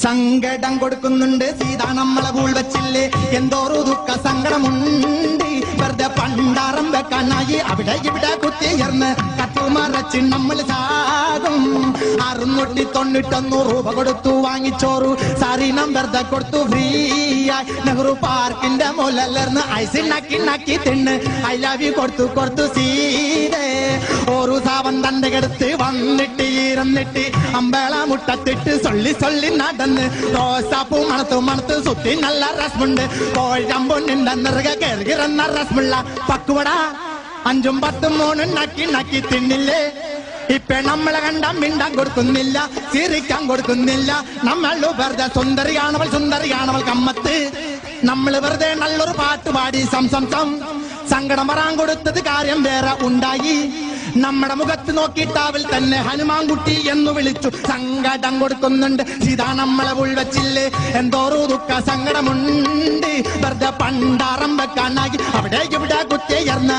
സങ്കടം കൊടുക്കുന്നുണ്ട് സീത നമ്മളെ പൂൾ വെച്ചില്ലേ, എന്തോരു ദുഃഖ സങ്കടമുണ്ട്. വെറുതെ പണ്ടാറം വെക്കാനായി അവിടെ ഇവിടെ കുത്തിയർന്ന് കത്തുമറച്ച് നമ്മൾ സാകും. 691 രൂപ കൊടുത്തു വാങ്ങിച്ചോറു സാരീനം വെറുതെ കൊടുത്തു ഫ്രീ ആയി. നെഹ്റു പാർക്കിന്റെ മുലർന്ന് ഐസ് നക്കി തിണ്ണ് ഐ ലവ് യു കൊടുത്തു സീതേ. ഒരു സാവൻ തന്റെ കടുത്ത് വന്നിട്ട് ഇരുന്നിട്ട് അമ്പള മുട്ടത്തിട്ട് സൊള്ളി നടന്ന് റോസാപ്പൂ മണത്ത് സുത്തി നല്ല രസമുണ്ട്. കോഴമ്പൊണ്ണിന്റെ നിറക കയറുന്ന രസമുള്ള പക്കുവട 5ഉം 10ഉം 3ഉം നക്കി തിന്നില്ലേ. ഇപ്പൊ നമ്മളെ കണ്ട മിണ്ടാൻ കൊടുക്കുന്നില്ല, ചിരിക്കാൻ കൊടുക്കുന്നില്ല. നമ്മൾ വെറുതെ സുന്ദരിയാണവൾ കമ്മത്ത്. നമ്മൾ വെറുതെ നല്ലൊരു പാട്ട് പാടി സം സങ്കടം വരാൻ കൊടുത്തത് കാര്യം വേറെ ഉണ്ടായി. നമ്മുടെ മുഖത്ത് നോക്കിയിട്ടാവിൽ തന്നെ ഹനുമാൻകുട്ടി എന്ന് വിളിച്ചു. സങ്കടം കൊടുക്കുന്നുണ്ട് സീതാ നമ്മളെ പൂൾ വെച്ചില്ലേ, എന്തോരു ദുഃഖ സങ്കടമുണ്ട്. വെറുതെ പണ്ടാറം വെക്കാനായി അവിടെ ഇവിടെ കുത്തിയർന്ന്